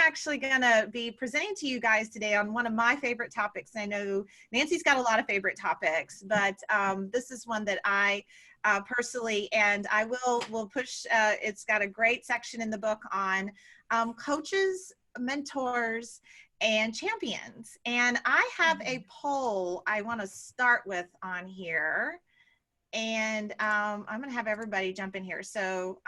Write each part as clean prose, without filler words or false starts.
actually going to be presenting to you guys today on one of my favorite topics. I know Nancy's got a lot of favorite topics, but this is one that I personally, and I will push, it's got a great section in the book on coaches, mentors, and champions. And I have a poll I want to start with on here. And I'm going to have everybody jump in here. So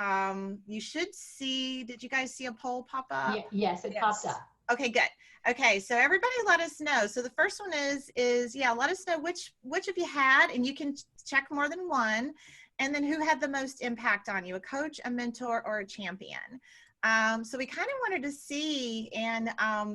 you should see, did you guys see a poll pop up? Yes, it popped up. Okay, good. Okay, so everybody let us know. So the first one is yeah, let us know which of you had, and you can check more than one, and then who had the most impact on you, a coach, a mentor, or a champion. So we kind of wanted to see, and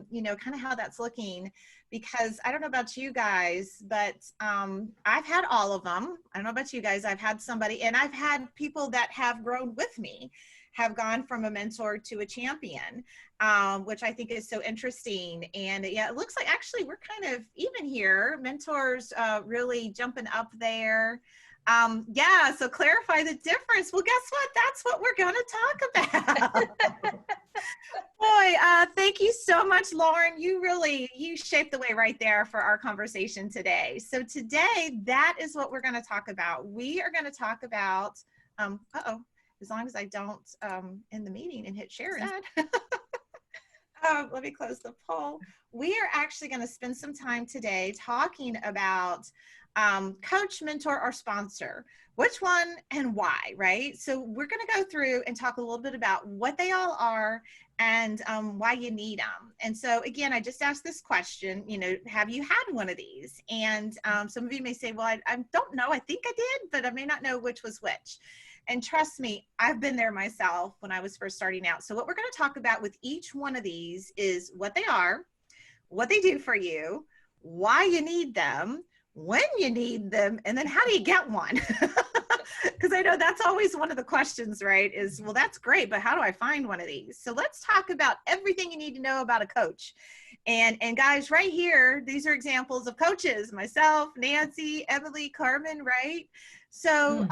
you know, kind of how that's looking, because I don't know about you guys, but I've had all of them. I don't know about you guys. I've had somebody, and I've had people that have grown with me, have gone from a mentor to a champion, which I think is so interesting. And yeah, it looks like actually we're kind of even here. Mentors really jumping up there. Yeah, so clarify the difference. Well, guess what? That's what we're going to talk about. Boy, thank you so much, Lauren. You shaped the way right there for our conversation today. So today, that is what we're going to talk about. We are going to talk about, as long as I don't end the meeting and hit share instead. Let me close the poll. We are actually going to spend some time today talking about coach, mentor, or sponsor. Which one and why, right? So we're going to go through and talk a little bit about what they all are and why you need them. And so again, I just asked this question, you know, have you had one of these? And some of you may say, well, I don't know. I think I did, but I may not know which was which. And trust me, I've been there myself when I was first starting out. So what we're going to talk about with each one of these is what they are, what they do for you, why you need them, when you need them, and then how do you get one? Because I know that's always one of the questions, right? Is, well, that's great, but how do I find one of these? So let's talk about everything you need to know about a coach. And guys, right here, these are examples of coaches, myself, Nancy, Emily, Carmen, right? So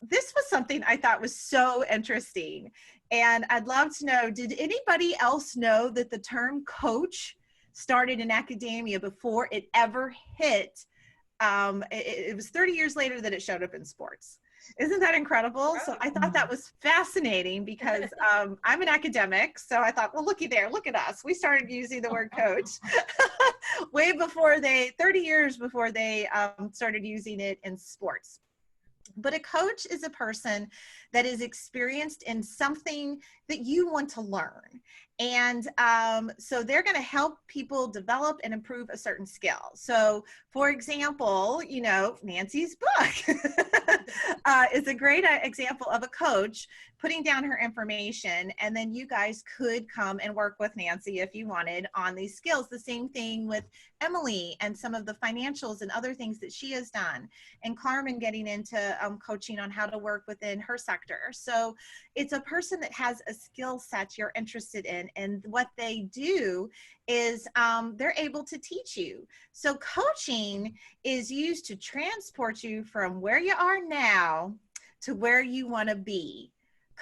this was something I thought was so interesting. And I'd love to know, did anybody else know that the term coach started in academia before it ever hit? It was 30 years later that it showed up in sports. Isn't that incredible? So I thought that was fascinating because I'm an academic. So I thought, well, looky there, look at us. We started using the word coach way before 30 years before they started using it in sports. But a coach is a person that is experienced in something that you want to learn. And so they're going to help people develop and improve a certain skill. So for example, you know, Nancy's book is a great example of a coach putting down her information, and then you guys could come and work with Nancy if you wanted on these skills. The same thing with Emily and some of the financials and other things that she has done, and Carmen getting into coaching on how to work within her sector. So it's a person that has a skill set you're interested in, and what they do is they're able to teach you. So coaching is used to transport you from where you are now to where you want to be.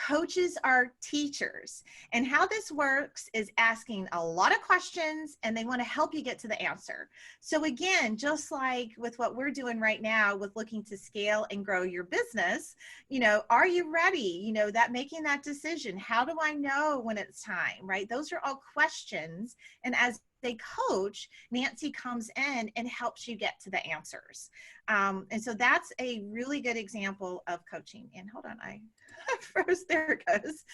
Coaches are teachers, and how this works is asking a lot of questions, and they want to help you get to the answer. So again, just like with what we're doing right now with looking to scale and grow your business, you know, are you ready? You know, that making that decision, how do I know when it's time, right? Those are all questions. And as a coach, Nancy comes in and helps you get to the answers. And so that's a really good example of coaching. And hold on, I froze. There it goes.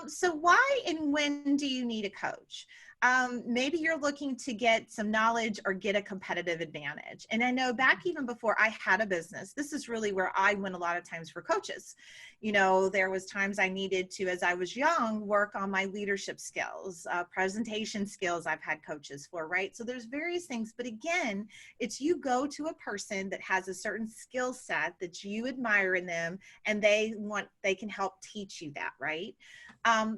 So why and when do you need a coach? Maybe you're looking to get some knowledge or get a competitive advantage. And I know back even before I had a business, this is really where I went a lot of times for coaches. You know, there was times I needed to, as I was young, work on my leadership skills, presentation skills I've had coaches for, right? So there's various things, but again, it's you go to a person that has a certain skill set that you admire in them, and they can help teach you that, right?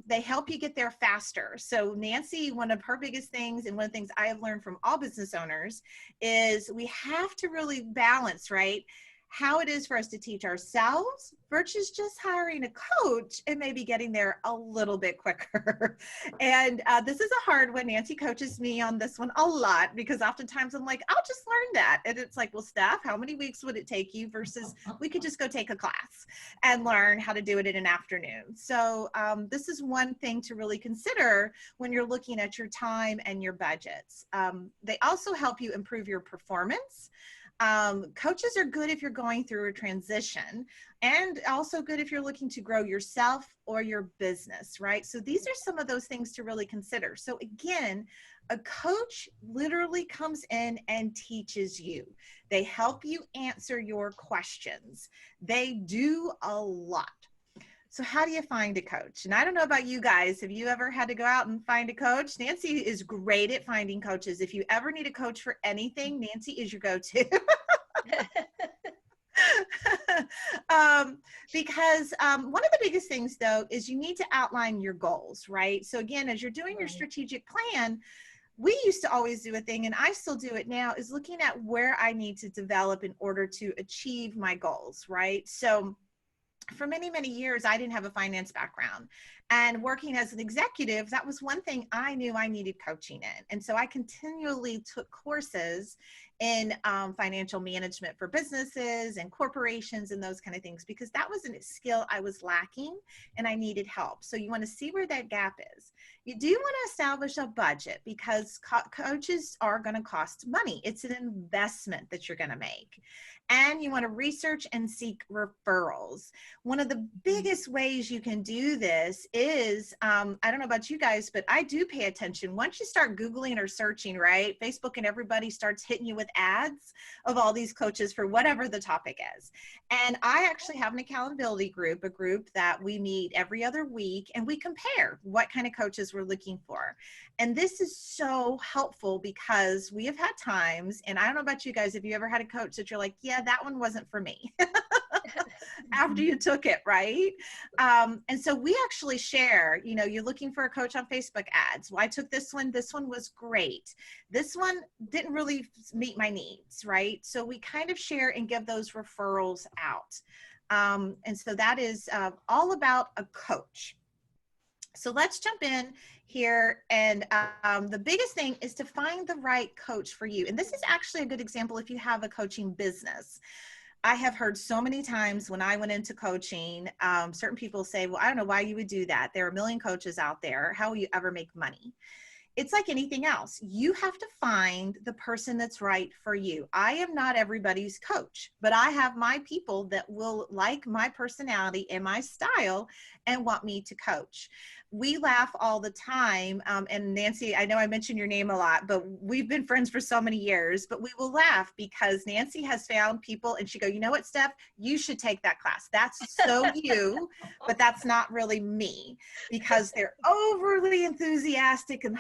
They help you get there faster. So Nancy, one of her biggest things, and one of the things I have learned from all business owners, is we have to really balance, right? how it is for us to teach ourselves versus just hiring a coach and maybe getting there a little bit quicker. And this is a hard one. Nancy coaches me on this one a lot because oftentimes I'm like, I'll just learn that. And it's like, well, Steph, how many weeks would it take you versus we could just go take a class and learn how to do it in an afternoon. So this is one thing to really consider when you're looking at your time and your budgets. They also help you improve your performance. Coaches are good if you're going through a transition, and also good if you're looking to grow yourself or your business, right? So these are some of those things to really consider. So again, a coach literally comes in and teaches you. They help you answer your questions. They do a lot. So how do you find a coach? And I don't know about you guys. Have you ever had to go out and find a coach? Nancy is great at finding coaches. If you ever need a coach for anything, Nancy is your go-to. Because one of the biggest things, though, is you need to outline your goals, right? So again, as you're doing your strategic plan, we used to always do a thing, and I still do it now, is looking at where I need to develop in order to achieve my goals, right? So for many, many years, I didn't have a finance background. And working as an executive, that was one thing I knew I needed coaching in. And so I continually took courses in financial management for businesses and corporations and those kind of things, because that was a skill I was lacking and I needed help. So you want to see where that gap is. You do want to establish a budget, because coaches are going to cost money. It's an investment that you're going to make. And you want to research and seek referrals. One of the biggest ways you can do this is, I don't know about you guys, but I do pay attention. Once you start Googling or searching, right, Facebook and everybody starts hitting you with ads of all these coaches for whatever the topic is. And I actually have an accountability group, a group that we meet every other week, and we compare what kind of coaches we're looking for. And this is so helpful, because we have had times, and I don't know about you guys, if you ever had a coach that you're like, yeah, that one wasn't for me. After you took it, right? And so we actually share, you know, you're looking for a coach on Facebook ads. Well, I took this one was great. This one didn't really meet my needs, right? So we kind of share and give those referrals out. And so that is all about a coach. So let's jump in here. And the biggest thing is to find the right coach for you. And this is actually a good example if you have a coaching business. I have heard so many times when I went into coaching, certain people say, well, I don't know why you would do that. There are a million coaches out there. How will you ever make money? It's like anything else. You have to find the person that's right for you. I am not everybody's coach, but I have my people that will like my personality and my style and want me to coach. We laugh all the time. And Nancy, I know I mention your name a lot, but we've been friends for so many years, but we will laugh because Nancy has found people and she go, you know what, Steph, you should take that class. That's so you, but that's not really me, because they're overly enthusiastic and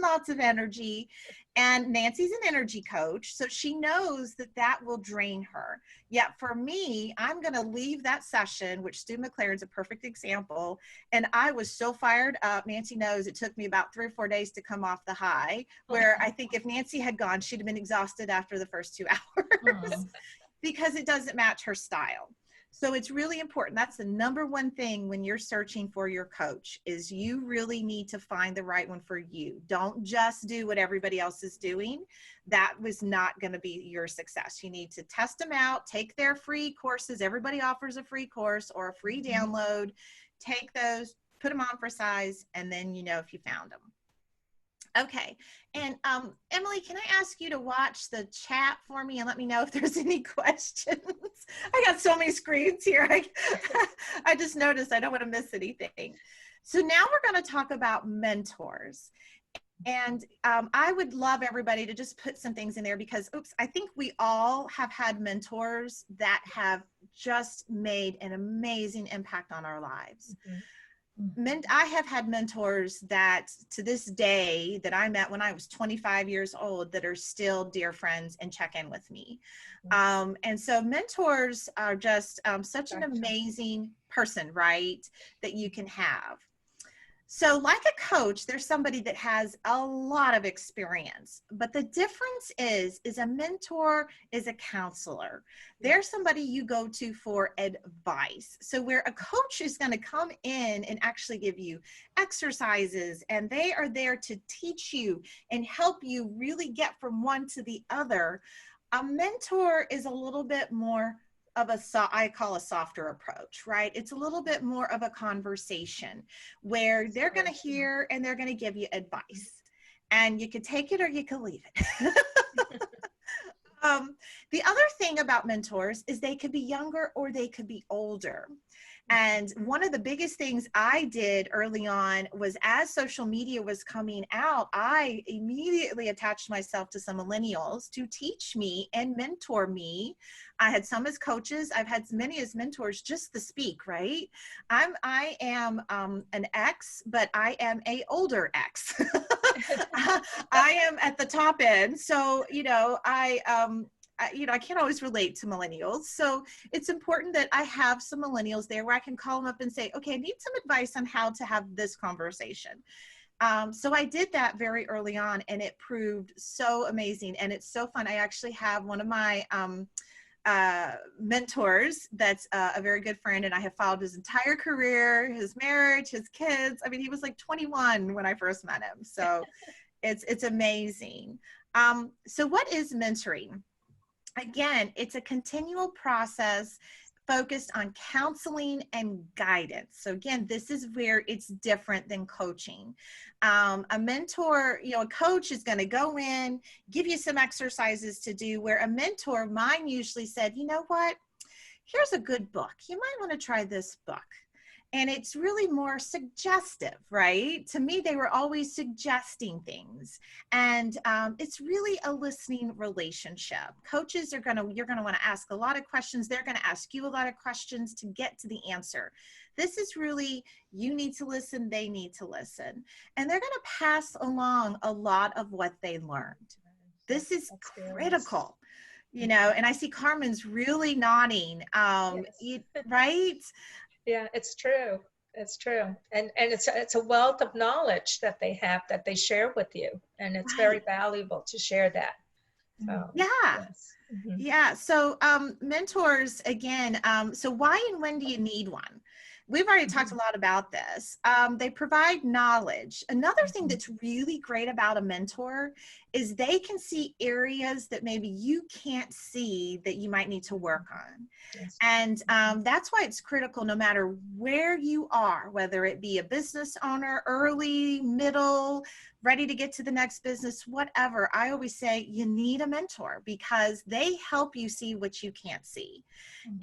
lots of energy. And Nancy's an energy coach, so she knows that that will drain her. Yet for me, I'm going to leave that session, which Stu McLaren's a perfect example, and I was so fired up. Nancy knows it took me about 3 or 4 days to come off the high, where I think if Nancy had gone, she'd have been exhausted after the first 2 hours because it doesn't match her style. So it's really important. That's the number one thing when you're searching for your coach, is you really need to find the right one for you. Don't just do what everybody else is doing. That was not going to be your success. You need to test them out, take their free courses. Everybody offers a free course or a free download. Take those, put them on for size, and then you know if you found them. Okay, and Emily, can I ask you to watch the chat for me and let me know if there's any questions? I got so many screens here. I just noticed I don't want to miss anything. So now we're going to talk about mentors. And I would love everybody to just put some things in there, because, I think we all have had mentors that have just made an amazing impact on our lives. I have had mentors that to this day that I met when I was 25 years old that are still dear friends and check in with me. And so mentors are just such an amazing person, right, that you can have. So like a coach, there's somebody that has a lot of experience, but the difference is a mentor is a counselor. They're somebody you go to for advice. So where a coach is going to come in and actually give you exercises, and they are there to teach you and help you really get from one to the other. A mentor is a little bit more of I call a softer approach, right? It's a little bit more of a conversation where they're going to hear and they're going to give you advice, and you can take it or you can leave it. The other thing about mentors is they could be younger or they could be older. And one of the biggest things I did early on was, as social media was coming out, I immediately attached myself to some millennials to teach me and mentor me. I had some as coaches. I've had many as mentors just to speak, right? I am an X, but I am a older X. I am at the top end. So, I can't always relate to millennials. So it's important that I have some millennials there where I can call them up and say, okay, I need some advice on how to have this conversation. So I did that very early on, and it proved so amazing. And it's so fun. I actually have one of my mentors that's a very good friend, and I have followed his entire career, his marriage, his kids. I mean, he was like 21 when I first met him. So it's amazing. So what is mentoring? Again, it's a continual process focused on counseling and guidance. So again, this is where it's different than coaching. A mentor, a coach is going to go in, give you some exercises to do, where a mentor, mine usually said, you know what, here's a good book. You might want to try this book. And it's really more suggestive, right? To me, they were always suggesting things. And it's really a listening relationship. Coaches you're going to want to ask a lot of questions. They're going to ask you a lot of questions to get to the answer. This is really, you need to listen, they need to listen. And they're going to pass along a lot of what they learned. This is critical. And I see Carmen's really nodding, Yes. right? Yeah, it's true. It's true. And it's a wealth of knowledge that they have, that they share with you. And it's very Right. valuable to share that. So, Yeah. yes. Mm-hmm. Yeah. So mentors, again, so why and when do you need one? We've already talked a lot about this. They provide knowledge. Another thing that's really great about a mentor is they can see areas that maybe you can't see that you might need to work on. Yes. And that's why it's critical, no matter where you are, whether it be a business owner, early, middle, ready to get to the next business, whatever. I always say you need a mentor because they help you see what you can't see.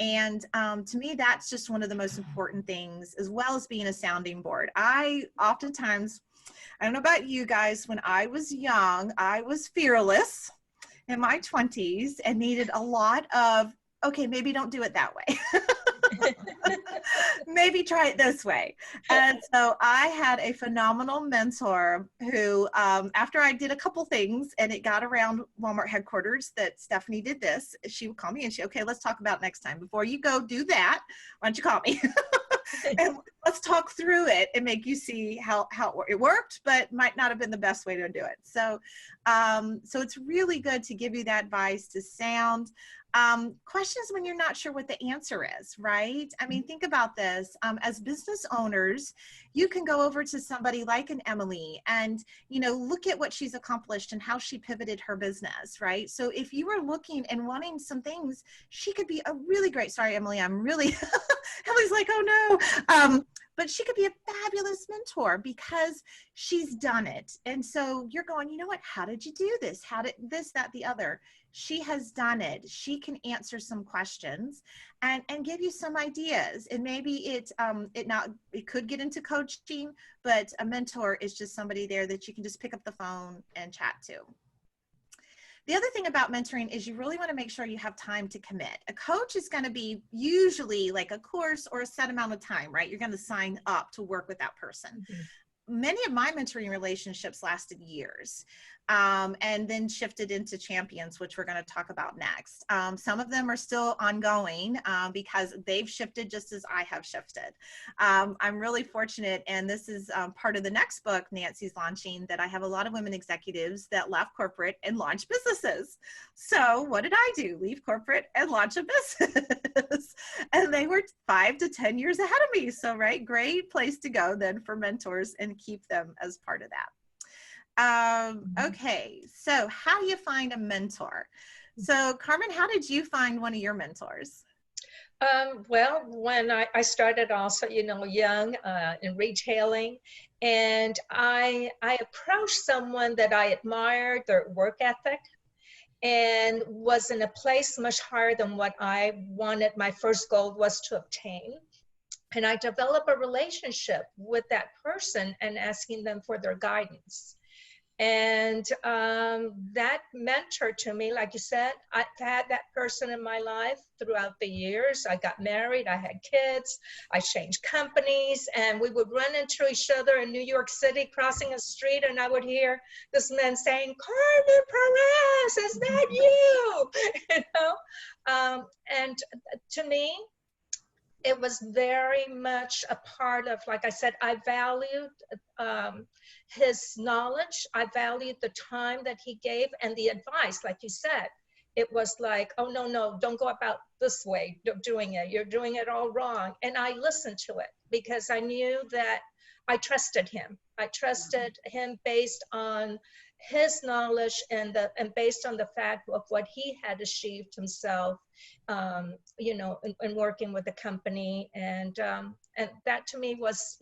And to me, that's just one of the most important things, as well as being a sounding board. I oftentimes, I don't know about you guys, when I was young, I was fearless in my 20s and needed a lot of, okay, maybe don't do it that way. Maybe try it this way. And so I had a phenomenal mentor who, after I did a couple things and it got around Walmart headquarters that Stephanie did this, she would call me and okay, let's talk about next time. Before you go do that, why don't you call me? And let's talk through it and make you see how it worked, but might not have been the best way to do it. So, so it's really good to give you that advice, to sound questions when you're not sure what the answer is, right? I mean, think about this. As business owners, you can go over to somebody like an Emily and, look at what she's accomplished and how she pivoted her business, right? So if you were looking and wanting some things, she could be a really great, sorry, Emily, I'm really, Emily's like, oh no. But she could be a fabulous mentor because she's done it. And so you're going, you know what, how did you do this? How did this, that, the other? She has done it. She can answer some questions and give you some ideas. And maybe it could get into coaching, but a mentor is just somebody there that you can just pick up the phone and chat to. The other thing about mentoring is you really want to make sure you have time to commit. A coach is going to be usually like a course or a set amount of time, right? You're going to sign up to work with that person. many of my mentoring relationships lasted years, and then shifted into champions, which we're going to talk about next. Some of them are still ongoing, because they've shifted just as I have shifted. I'm really fortunate, and this is part of the next book Nancy's launching, that I have a lot of women executives that left corporate and launched businesses. So what did I do? Leave corporate and launch a business. And they were 5 to 10 years ahead of me. So, right, great place to go then for mentors and keep them as part of that. Okay, so how do you find a mentor? So Carmen, how did you find one of your mentors? Well, when I started also, young in retailing, and I approached someone that I admired their work ethic and was in a place much higher than what I wanted. My first goal was to obtain. And I developed a relationship with that person and asking them for their guidance. And that mentor to me, like you said, I've had that person in my life throughout the years. I got married, I had kids, I changed companies, and we would run into each other in New York City, crossing a street, and I would hear this man saying, "Carmen Perez, is that you?" And to me, it was very much a part of, like I said, I valued his knowledge. I valued the time that he gave and the advice, like you said. It was like, "Oh, no, don't go about this way doing it. You're doing it all wrong." And I listened to it because I knew that I trusted him. I trusted him based on his knowledge and based on the fact of what he had achieved himself, in working with the company. And that to me was,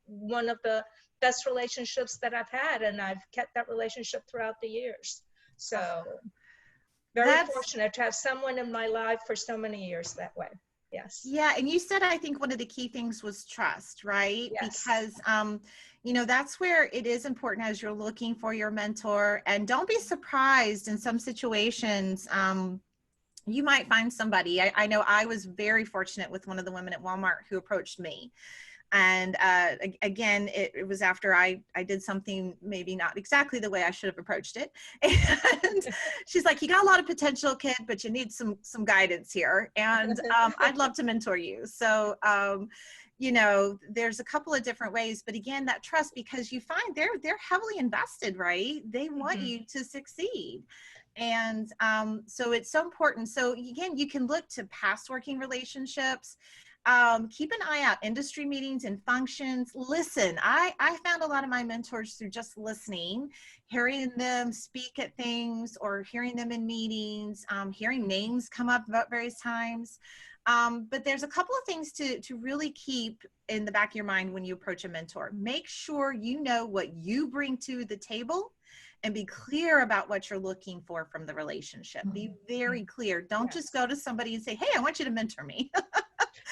one of the best relationships that I've had. And I've kept that relationship throughout the years. So very fortunate to have someone in my life for so many years that way. Yes. Yeah. And you said, I think one of the key things was trust, right? Yes. Because, that's where it is important as you're looking for your mentor. And don't be surprised in some situations. You might find somebody. I know I was very fortunate with one of the women at Walmart who approached me. And again, it was after I did something maybe not exactly the way I should have approached it. And she's like, "You got a lot of potential, kid, but you need some guidance here. And I'd love to mentor you." So, there's a couple of different ways, but again, that trust, because you find they're heavily invested, right? They want you to succeed. And so it's so important. So again, you can look to past working relationships. Keep an eye out, industry meetings and functions. Listen, I found a lot of my mentors through just listening, hearing them speak at things or hearing them in meetings, hearing names come up about various times. But there's a couple of things to really keep in the back of your mind when you approach a mentor. Make sure you know what you bring to the table and be clear about what you're looking for from the relationship. Be very clear. Don't just go to somebody and say, "Hey, I want you to mentor me."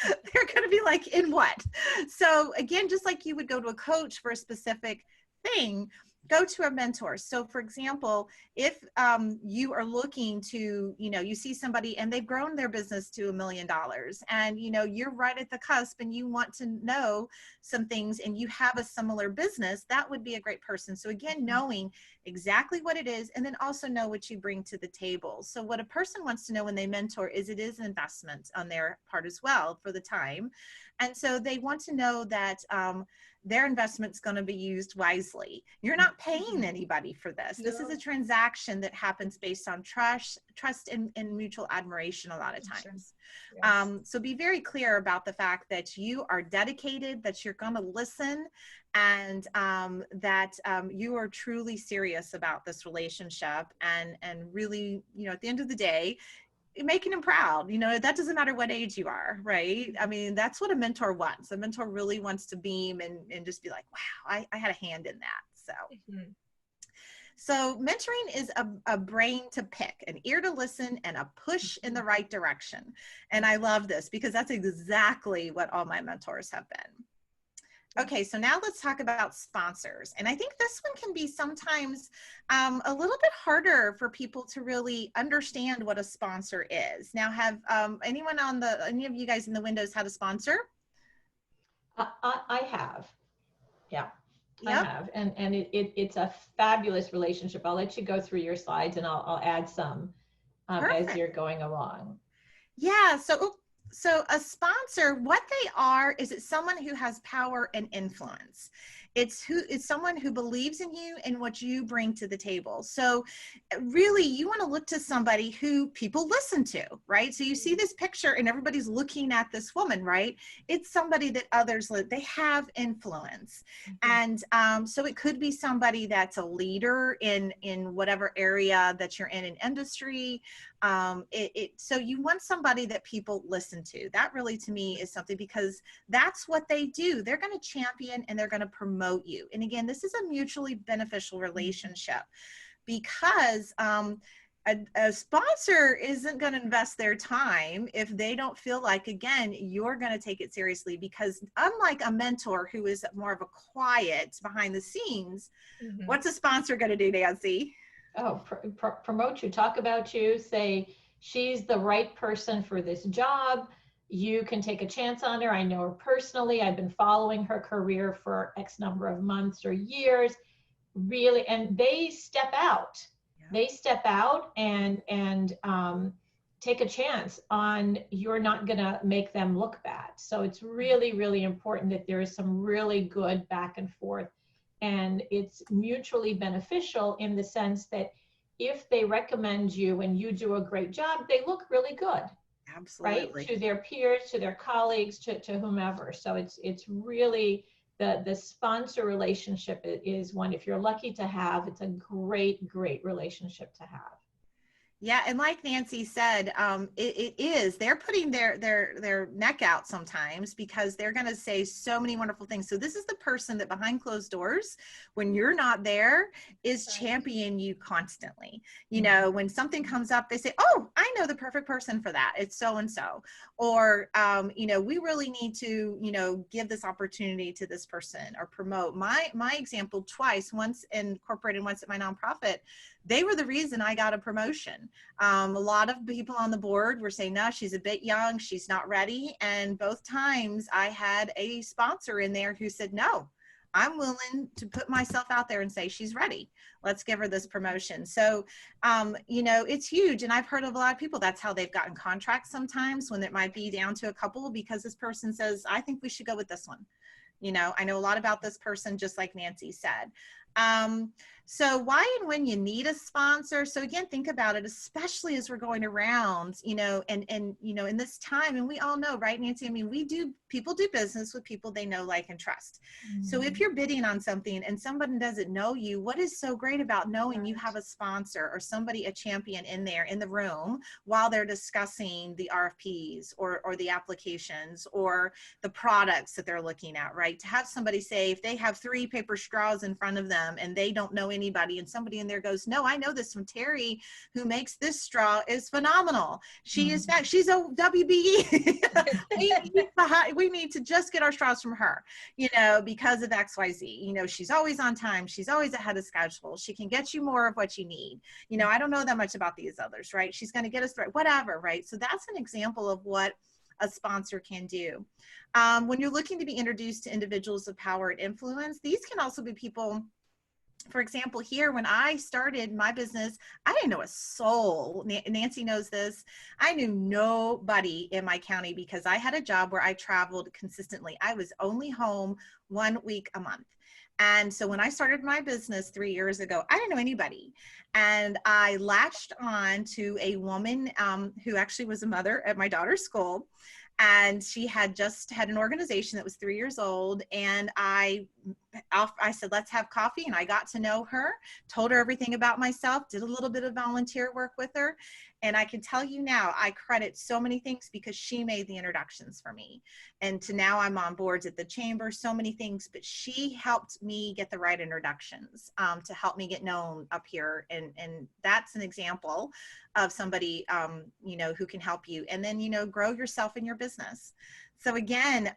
They're going to be like, "In what?" So again, just like you would go to a coach for a specific thing, go to a mentor. So for example, if you are looking to, you see somebody and they've grown their business to $1 million, and you're right at the cusp and you want to know some things and you have a similar business, that would be a great person. So again, knowing exactly what it is, and then also know what you bring to the table. So what a person wants to know when they mentor is it is an investment on their part as well for the time. And so they want to know that their investment's going to be used wisely. You're not paying anybody for this. No. This is a transaction that happens based on trust and mutual admiration a lot of times. Yes. So be very clear about the fact that you are dedicated, that you're going to listen, and that you are truly serious about this relationship, and really, at the end of the day, making them proud. That doesn't matter what age you are, right? I mean, that's what a mentor wants. A mentor really wants to beam and just be like, "Wow, I had a hand in that." So, So mentoring is a brain to pick, an ear to listen, and a push in the right direction. And I love this because that's exactly what all my mentors have been. Okay, so now let's talk about sponsors. And I think this one can be sometimes a little bit harder for people to really understand what a sponsor is. Now, have any of you guys in the windows had a sponsor? I have, yeah. I Yep. have, and it's a fabulous relationship. I'll let you go through your slides, and I'll add some as Perfect. you're going along. Yeah. So a sponsor, what they are is it's someone who has power and influence. It's someone who believes in you and what you bring to the table. So really you want to look to somebody who people listen to, right? So you see this picture and everybody's looking at this woman, right? It's somebody that they have influence. And so it could be somebody that's a leader in whatever area that you're in industry. So you want somebody that people listen to. That really to me is something, because that's what they do. They're going to champion and they're going to promote you. And again, this is a mutually beneficial relationship, because a sponsor isn't going to invest their time if they don't feel like, again, you're going to take it seriously. Because unlike a mentor who is more of a quiet behind the scenes, what's a sponsor going to do, Nancy? Oh, promote you, talk about you, say she's the right person for this job. You can take a chance on her. I know her personally. I've been following her career for X number of months or years. Really, and they step out. Yeah. They step out and take a chance on, you're not going to make them look bad. So it's really, really important that there is some really good back and forth. And it's mutually beneficial in the sense that if they recommend you and you do a great job, they look really good, right? Absolutely. To their peers, to their colleagues, to whomever. So it's really, the sponsor relationship is one, if you're lucky to have, it's a great, great relationship to have. Yeah, and like Nancy said, it is. They're putting their neck out sometimes, because they're going to say so many wonderful things. So this is the person that behind closed doors, when you're not there, is championing you constantly. You know, when something comes up, they say, "Oh, I know the perfect person for that. It's so and so," or you know, we really need to, you know, give this opportunity to this person or promote. My example, twice, once incorporated, once at my nonprofit, they were the reason I got a promotion. A lot of people on the board were saying, no, she's a bit young, she's not ready. And both times I had a sponsor in there who said, no, I'm willing to put myself out there and say she's ready. Let's give her this promotion. So, you know, it's huge. And I've heard of a lot of people, that's how they've gotten contracts sometimes, when it might be down to a couple, because this person says, I think we should go with this one. You know, I know a lot about this person, just like Nancy said. So why and when you need a sponsor. So again, think about it, especially as we're going around, you know, and, you know, in this time, and we all know, right, Nancy? I mean, people do business with people they know, like, and trust. So if you're bidding on something and somebody doesn't know you, what is so great about knowing you have a sponsor or somebody, a champion in there in the room while they're discussing the RFPs or the applications or the products that they're looking at, right? To have somebody say, if they have 3 paper straws in front of them and they don't know anybody, and somebody in there goes, no, I know this from Terry, who makes this straw, is phenomenal. She is back. She's a WBE. we need to just get our straws from her, you know, because of XYZ. You know, she's always on time. She's always ahead of schedule. She can get you more of what you need. You know, I don't know that much about these others, right? She's going to get us the right, whatever, right? So that's an example of what a sponsor can do. When you're looking to be introduced to individuals of power and influence, these can also be people. For example, here, when I started my business, I didn't know a soul. Nancy knows this. I knew nobody in my county because I had a job where I traveled consistently. I was only home 1 week a month. And so when I started my business 3 years ago, I didn't know anybody. And I latched on to a woman who actually was a mother at my daughter's school. And she had just had an organization that was 3 years old. And I said, let's have coffee. And I got to know her, told her everything about myself, did a little bit of volunteer work with her. And I can tell you now, I credit so many things because she made the introductions for me. And to now I'm on boards at the chamber, so many things, but she helped me get the right introductions to help me get known up here. And that's an example of somebody, you know, who can help you. And then, you know, grow yourself in your business. So again,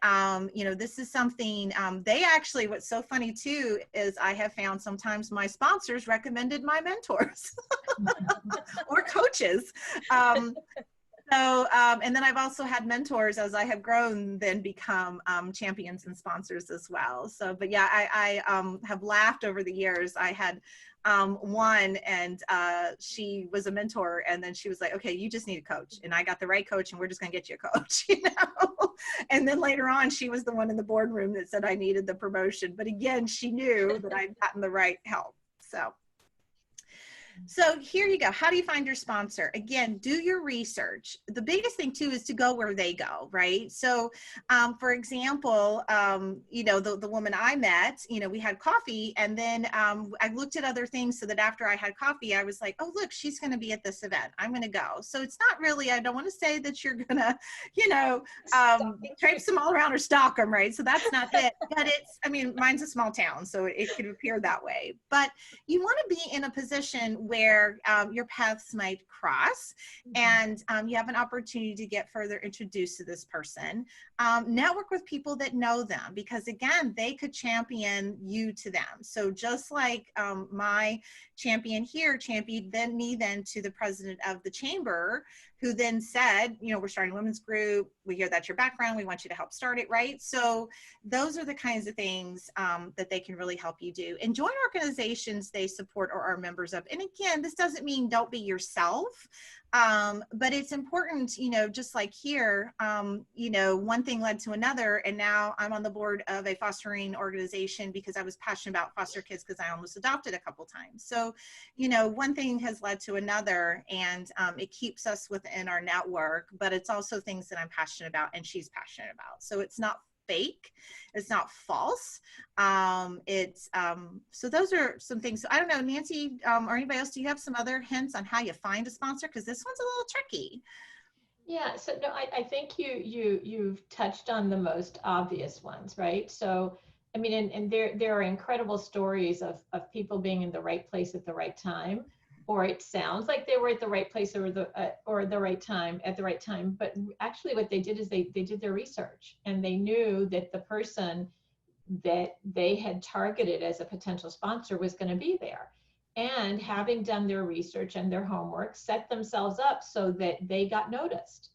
you know, this is something they actually, what's so funny too, is I have found sometimes my sponsors recommended my mentors or coaches. So, and then I've also had mentors as I have grown, then become champions and sponsors as well. So, but yeah, I have laughed over the years. I had one, and she was a mentor, and then she was like, okay, you just need a coach. And I got the right coach, and we're just going to get you a coach, you know? And then later on, she was the one in the boardroom that said I needed the promotion. But again, she knew that I'd gotten the right help. So here you go. How do you find your sponsor? Again, do your research. The biggest thing too is to go where they go, right? So for example, you know, the woman I met, you know, we had coffee, and then I looked at other things so that after I had coffee, I was like, oh, look, she's going to be at this event. I'm going to go. So it's not really, I don't want to say that you're going to, you know, traipse them all around or stalk them, right? So that's not it. But it's, I mean, mine's a small town, so it could appear that way. But you want to be in a position where your paths might cross, and you have an opportunity to get further introduced to this person. Network with people that know them, because again, they could champion you to them. So just like my champion here championed me then to the president of the chamber, who then said, you know, we're starting a women's group. We hear that's your background. We want you to help start it, right? So those are the kinds of things that they can really help you do. And join organizations they support or are members of. And again, this doesn't mean don't be yourself, but it's important, you know, just like here, you know, one thing led to another, and now I'm on the board of a fostering organization because I was passionate about foster kids because I almost adopted a couple times. So, you know, one thing has led to another, and it keeps us within our network, but it's also things that I'm passionate about and she's passionate about. So it's not fake, it's not false. So those are some things. So I don't know, Nancy, or anybody else, do you have some other hints on how you find a sponsor? Because this one's a little tricky. Yeah, so no, I think you've touched on the most obvious ones, right? So I mean, and there are incredible stories of people being in the right place at the right time, or it sounds like they were at the right place or the right time at the right time. But actually, what they did is they did their research, and they knew that the person that they had targeted as a potential sponsor was going to be there. And having done their research and their homework, set themselves up so that they got noticed,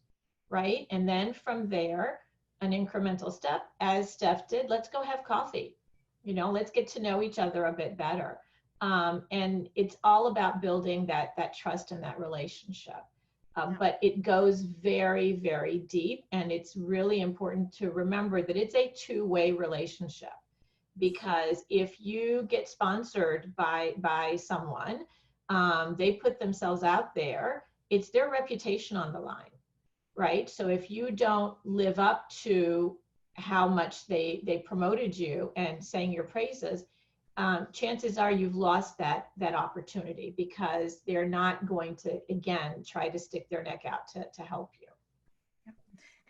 right? And then from there, an incremental step, as Steph did, let's go have coffee. You know, let's get to know each other a bit better. And it's all about building that trust and that relationship. But it goes very, very deep. And it's really important to remember that it's a two-way relationship. Because if you get sponsored by someone, they put themselves out there, it's their reputation on the line, right? So if you don't live up to how much they promoted you and sang your praises, chances are you've lost that opportunity, because they're not going to, again, try to stick their neck out to help you.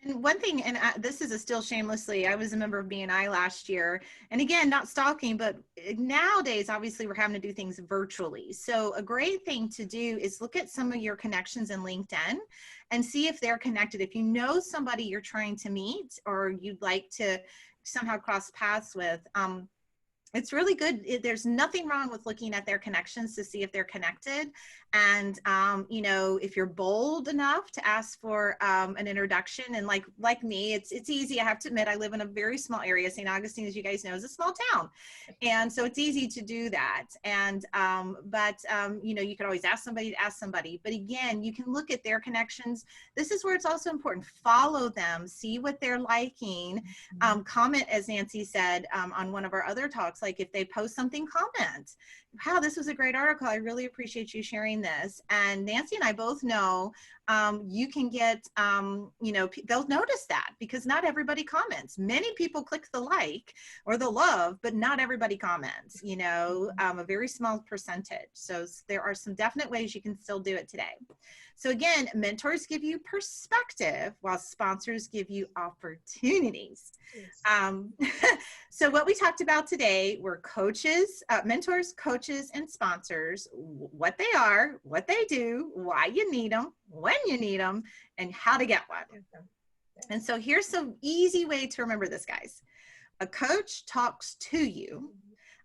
And one thing, and this is a still shamelessly, I was a member of BNI last year, and again, not stalking, but nowadays, obviously, we're having to do things virtually. So a great thing to do is look at some of your connections in LinkedIn and see if they're connected. If you know somebody you're trying to meet or you'd like to somehow cross paths with, it's really good. There's nothing wrong with looking at their connections to see if they're connected. And, you know, if you're bold enough to ask for an introduction, and like me, it's easy. I have to admit, I live in a very small area. St. Augustine, as you guys know, is a small town. And so it's easy to do that. And, you know, you could always ask somebody to ask somebody. But again, you can look at their connections. This is where it's also important. Follow them, see what they're liking, comment, as Nancy said, on one of our other talks. Like if they post something, comment, wow, this was a great article. I really appreciate you sharing this. And Nancy and I both know you can get, you know, they'll notice that, because not everybody comments. Many people click the like or the love, but not everybody comments, you know, a very small percentage. So there are some definite ways you can still do it today. So again, mentors give you perspective while sponsors give you opportunities. So what we talked about today were coaches, mentors, coaches, and sponsors, what they are, what they do, why you need them, when you need them, and how to get one. And so here's some easy way to remember this, guys. A coach talks to you,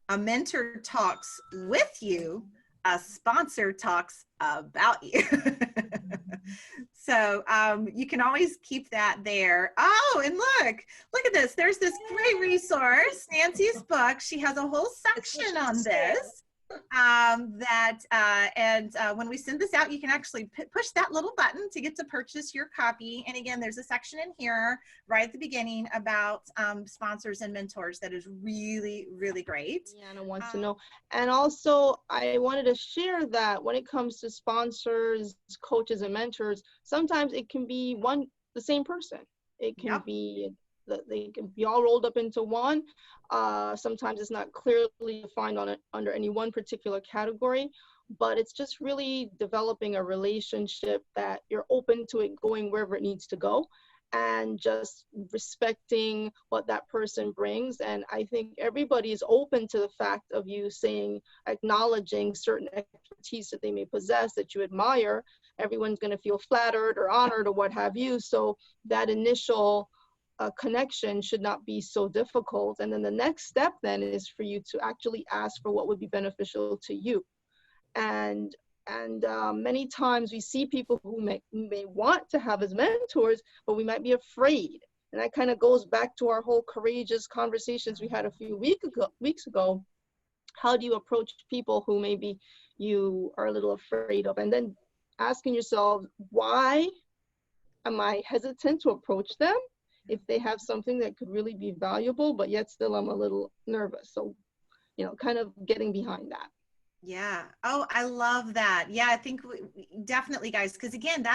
a mentor talks with you, a sponsor talks about you. So you can always keep that there. Oh, and look at this. There's this great resource, Nancy's book. She has a whole section on this. When we send this out, you can actually push that little button to get to purchase your copy. And again, there's a section in here right at the beginning about sponsors and mentors that is really, really great. Deanna wants to know. And also, I wanted to share that when it comes to sponsors, coaches, and mentors, sometimes it can be the same person. It can be they can be all rolled up into one. Sometimes it's not clearly defined under any one particular category, but it's just really developing a relationship that you're open to it going wherever it needs to go, and just respecting what that person brings. And I think everybody is open to the fact of you acknowledging certain expertise that they may possess that you admire. Everyone's going to feel flattered or honored or what have you. So that initial connection should not be so difficult. And then the next step then is for you to actually ask for what would be beneficial to you. And many times we see people who may want to have as mentors, but we might be afraid. And that kind of goes back to our whole courageous conversations we had a few weeks ago. How do you approach people who maybe you are a little afraid of? And then asking yourself, why am I hesitant to approach them if they have something that could really be valuable, but yet still I'm a little nervous? So, kind of getting behind that. Yeah. Oh, I love that. Yeah, I think we definitely, guys, because again,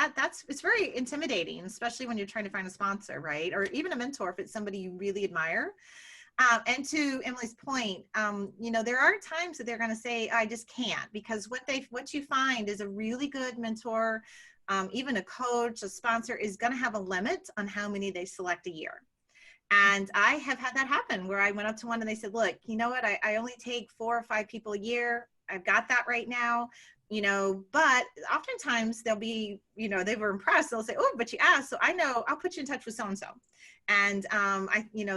it's very intimidating, especially when you're trying to find a sponsor, right? Or even a mentor if it's somebody you really admire. And to Emily's point, there are times that they're going to say, I just can't, because what you find is a really good mentor, even a coach, a sponsor is going to have a limit on how many they select a year. And I have had that happen where I went up to one and they said, look, you know what? I only take 4 or 5 people a year. I've got that right now, but oftentimes they'll be, they were impressed. They'll say, oh, but you asked, so I know I'll put you in touch with so-and-so. And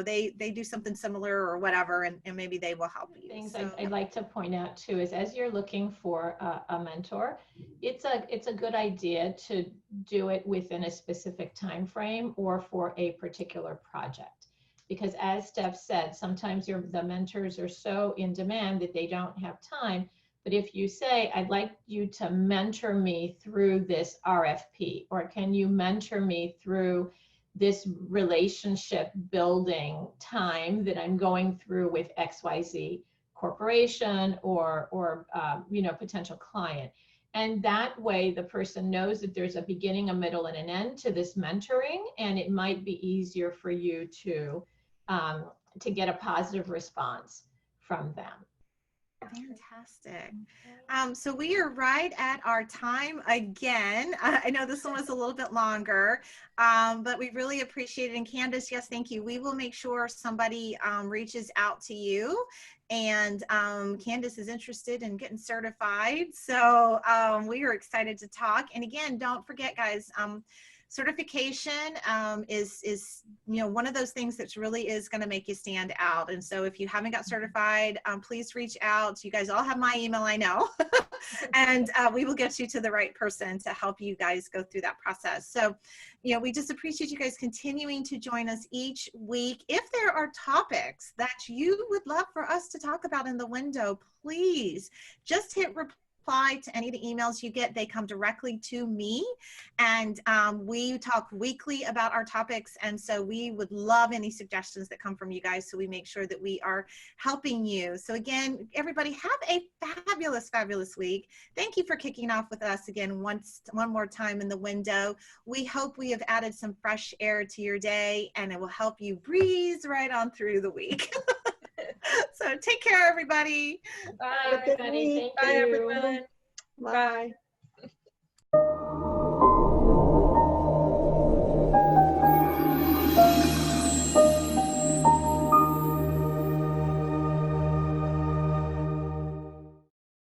they do something similar or whatever, and maybe they will help you. Things I'd like to point out too is, as you're looking for a mentor, it's a good idea to do it within a specific time frame or for a particular project. Because as Steph said, sometimes the mentors are so in demand that they don't have time. But if you say, I'd like you to mentor me through this RFP, or can you mentor me through this relationship building time that I'm going through with XYZ corporation or potential client. And that way the person knows that there's a beginning, a middle, and an end to this mentoring, and it might be easier for you to get a positive response from them. Fantastic. So we are right at our time again. I know this one was a little bit longer, but we really appreciate it. And Candace, yes, thank you. We will make sure somebody reaches out to you. And Candace is interested in getting certified. So we are excited to talk. And again, don't forget, guys, certification is one of those things that really is going to make you stand out. And so if you haven't got certified, please reach out. You guys all have my email, I know, and we will get you to the right person to help you guys go through that process. So, we just appreciate you guys continuing to join us each week. If there are topics that you would love for us to talk about in the window, please just hit reply to any of the emails you get. They come directly to me, and we talk weekly about our topics, and so we would love any suggestions that come from you guys, so we make sure that we are helping you. So again, everybody, have a fabulous week. Thank you for kicking off with us again one more time in the window. We hope we have added some fresh air to your day, and it will help you breeze right on through the week. So take care, everybody. Bye, everybody. Thank you. Bye, everyone. Bye.